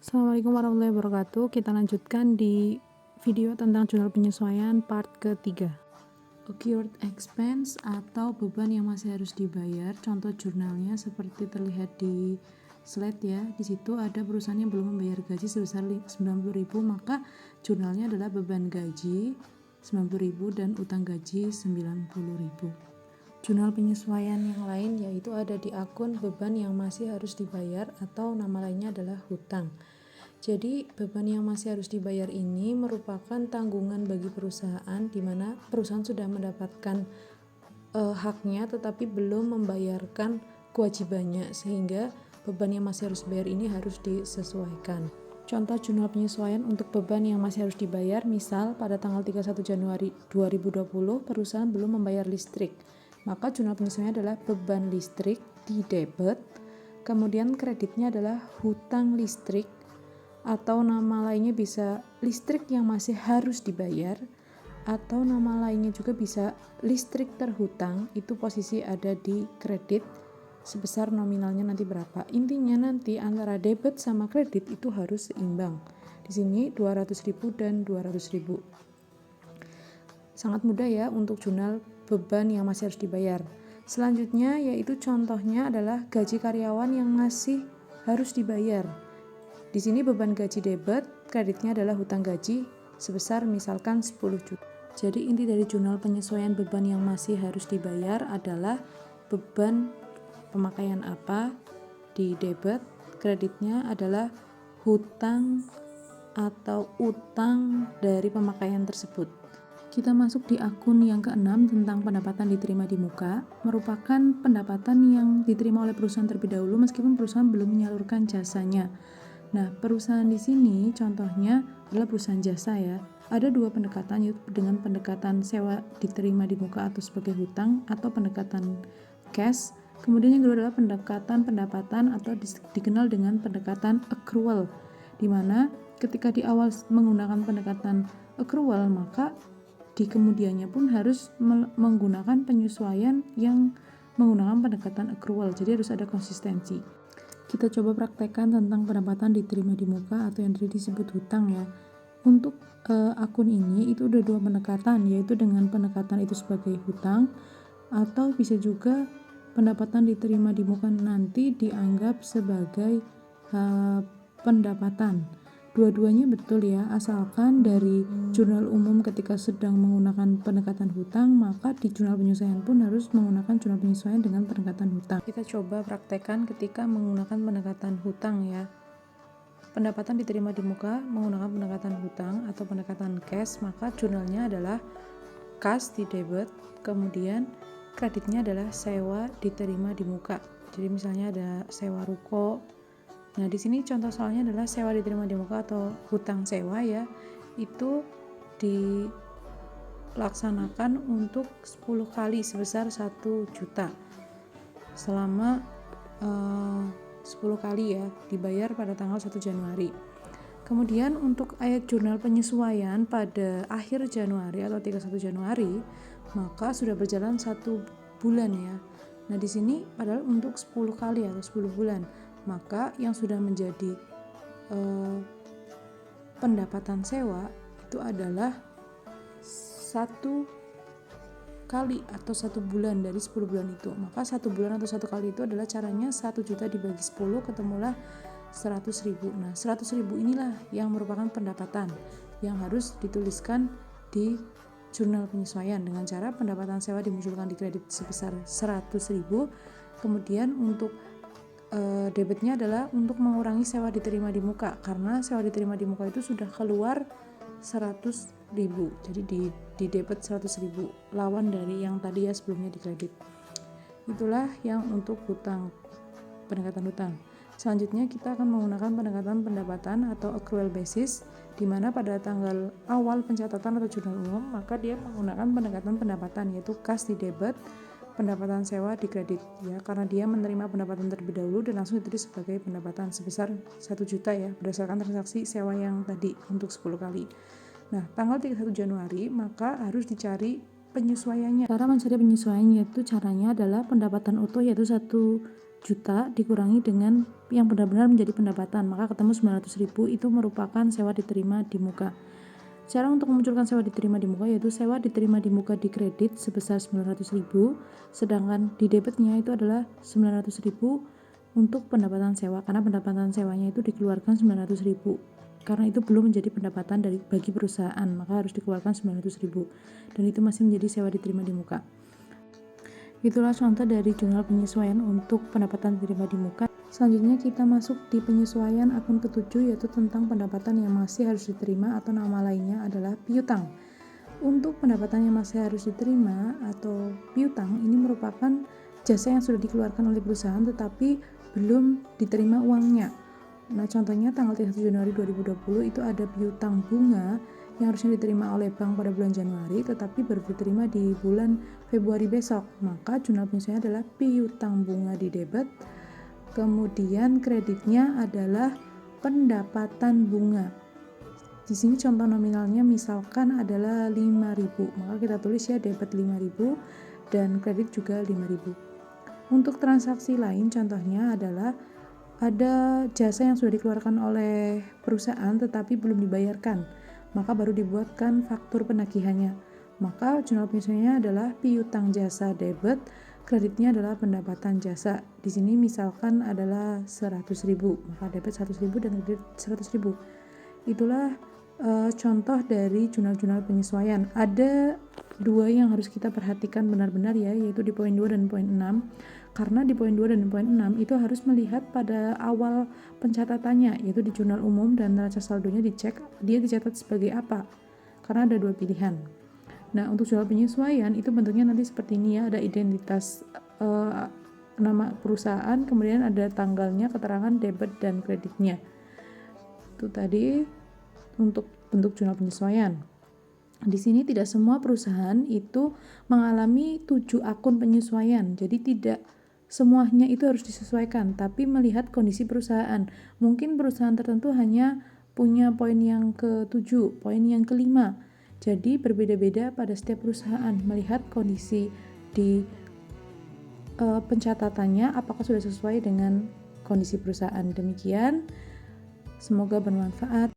Assalamualaikum warahmatullahi wabarakatuh. Kita lanjutkan di video tentang jurnal penyesuaian part ketiga. Accrued expense atau beban yang masih harus dibayar. Contoh jurnalnya seperti terlihat di slide ya. Di situ ada perusahaan yang belum membayar gaji sebesar 90.000, maka jurnalnya adalah beban gaji 90.000 dan utang gaji 90.000. Jurnal penyesuaian yang lain yaitu ada di akun beban yang masih harus dibayar atau nama lainnya adalah hutang. Jadi beban yang masih harus dibayar ini merupakan tanggungan bagi perusahaan di mana perusahaan sudah mendapatkan haknya tetapi belum membayarkan kewajibannya, sehingga beban yang masih harus dibayar ini harus disesuaikan. Contoh jurnal penyesuaian untuk beban yang masih harus dibayar, misal pada tanggal 31 Januari 2020 perusahaan belum membayar listrik, maka jurnal penyesuaian adalah beban listrik di debit, kemudian kreditnya adalah hutang listrik, atau nama lainnya bisa listrik yang masih harus dibayar, atau nama lainnya juga bisa listrik terhutang, itu posisi ada di kredit sebesar nominalnya nanti berapa. Intinya nanti antara debit sama kredit itu harus seimbang. Di sini 200.000 dan 200.000. Sangat mudah ya untuk jurnal beban yang masih harus dibayar. Selanjutnya yaitu contohnya adalah gaji karyawan yang masih harus dibayar. Di sini beban gaji debit, kreditnya adalah hutang gaji sebesar misalkan 10 juta. Jadi inti dari jurnal penyesuaian beban yang masih harus dibayar adalah beban pemakaian apa di debit, kreditnya adalah hutang atau utang dari pemakaian tersebut. Kita masuk di akun yang ke-6 tentang pendapatan diterima di muka, merupakan pendapatan yang diterima oleh perusahaan terlebih dahulu meskipun perusahaan belum menyalurkan jasanya. Nah, perusahaan di sini contohnya adalah perusahaan jasa ya. Ada dua pendekatan, yaitu dengan pendekatan sewa diterima di muka atau sebagai hutang, atau pendekatan cash. Kemudian yang kedua adalah pendekatan pendapatan atau dikenal dengan pendekatan accrual, di mana ketika di awal menggunakan pendekatan accrual, maka di kemudiannya pun harus menggunakan penyesuaian yang menggunakan pendekatan accrual. Jadi harus ada konsistensi. Kita coba praktekkan tentang pendapatan diterima di muka atau yang tadi disebut hutang ya. Untuk akun ini itu ada dua pendekatan, yaitu dengan pendekatan itu sebagai hutang, atau bisa juga pendapatan diterima di muka nanti dianggap sebagai pendapatan. Dua-duanya betul ya, asalkan dari jurnal umum ketika sedang menggunakan pendekatan hutang, maka di jurnal penyesuaian pun harus menggunakan jurnal penyesuaian dengan pendekatan hutang. Kita coba praktekkan ketika menggunakan pendekatan hutang ya. Pendapatan diterima di muka menggunakan pendekatan hutang atau pendekatan cash, maka jurnalnya adalah cash di debit, kemudian kreditnya adalah sewa diterima di muka. Jadi misalnya ada sewa ruko. Nah, di sini contoh soalnya adalah sewa diterima di muka atau hutang sewa ya. Itu dilaksanakan untuk 10 kali sebesar 1 juta. Selama 10 kali ya, dibayar pada tanggal 1 Januari. Kemudian untuk ayat jurnal penyesuaian pada akhir Januari atau 31 Januari, maka sudah berjalan 1 bulan ya. Nah, di sini padahal untuk 10 kali atau 10 bulan. Maka yang sudah menjadi pendapatan sewa itu adalah 1 kali atau 1 bulan dari 10 bulan itu. Maka 1 bulan atau 1 kali itu adalah caranya 1 juta dibagi 10 ketemulah 100.000. Nah, 100.000 inilah yang merupakan pendapatan yang harus dituliskan di jurnal penyesuaian dengan cara pendapatan sewa dimunculkan di kredit sebesar 100.000. Kemudian untuk debitnya adalah untuk mengurangi sewa diterima di muka, karena sewa diterima di muka itu sudah keluar 100.000, jadi di debit 100.000 lawan dari yang tadi ya sebelumnya di kredit. Itulah yang untuk hutang, pendekatan hutang. Selanjutnya kita akan menggunakan pendekatan pendapatan atau accrual basis, di mana pada tanggal awal pencatatan atau jurnal umum maka dia menggunakan pendekatan pendapatan, yaitu cash di debit, pendapatan sewa di kredit ya, karena dia menerima pendapatan terlebih dahulu dan langsung ditulis sebagai pendapatan sebesar 1 juta ya, berdasarkan transaksi sewa yang tadi untuk 10 kali. Nah, tanggal 31 Januari maka harus dicari penyesuaiannya. Cara mencari penyesuaian yaitu caranya adalah pendapatan utuh, yaitu 1 juta dikurangi dengan yang benar-benar menjadi pendapatan, maka ketemu 900.000 itu merupakan sewa diterima di muka. Cara untuk memunculkan sewa diterima di muka yaitu sewa diterima di muka di kredit sebesar 900.000, sedangkan di debitnya itu adalah 900.000 untuk pendapatan sewa, karena pendapatan sewanya itu dikeluarkan 900.000. Karena itu belum menjadi pendapatan bagi perusahaan, maka harus dikeluarkan 900.000 dan itu masih menjadi sewa diterima di muka. Itulah contoh dari jurnal penyesuaian untuk pendapatan diterima di muka. Selanjutnya kita masuk di penyesuaian akun ke-7 yaitu tentang pendapatan yang masih harus diterima atau nama lainnya adalah piutang. Untuk pendapatan yang masih harus diterima atau piutang ini merupakan jasa yang sudah dikeluarkan oleh perusahaan tetapi belum diterima uangnya. Nah, contohnya tanggal 31 Januari 2020 itu ada piutang bunga yang harusnya diterima oleh bank pada bulan Januari tetapi baru diterima di bulan Februari besok. Maka jurnal penyesuaian adalah piutang bunga di debit, kemudian kreditnya adalah pendapatan bunga. Di sini contoh nominalnya misalkan adalah 5.000, maka kita tulis ya debit 5.000 dan kredit juga 5.000. Untuk transaksi lain contohnya adalah ada jasa yang sudah dikeluarkan oleh perusahaan tetapi belum dibayarkan, maka baru dibuatkan faktur penagihannya. Maka jurnal penyesuaiannya adalah piutang jasa debit, kreditnya adalah pendapatan jasa. Di sini misalkan adalah 100.000, maka debit 100.000 dan kredit 100.000. Itulah contoh dari jurnal-jurnal penyesuaian. Ada dua yang harus kita perhatikan benar-benar ya, yaitu di poin 2 dan poin 6. Karena di poin 2 dan poin 6 itu harus melihat pada awal pencatatannya, yaitu di jurnal umum dan neraca saldonya dicek dia dicatat sebagai apa. Karena ada dua pilihan. Nah, untuk jurnal penyesuaian itu bentuknya nanti seperti ini ya, ada identitas nama perusahaan, kemudian ada tanggalnya, keterangan debit dan kreditnya. Itu tadi untuk bentuk jurnal penyesuaian. Di sini tidak semua perusahaan itu mengalami 7 akun penyesuaian. Jadi tidak semuanya itu harus disesuaikan, tapi melihat kondisi perusahaan. Mungkin perusahaan tertentu hanya punya poin yang ke-7, poin yang ke-5. Jadi berbeda-beda pada setiap perusahaan, melihat kondisi di pencatatannya apakah sudah sesuai dengan kondisi perusahaan. Demikian, semoga bermanfaat.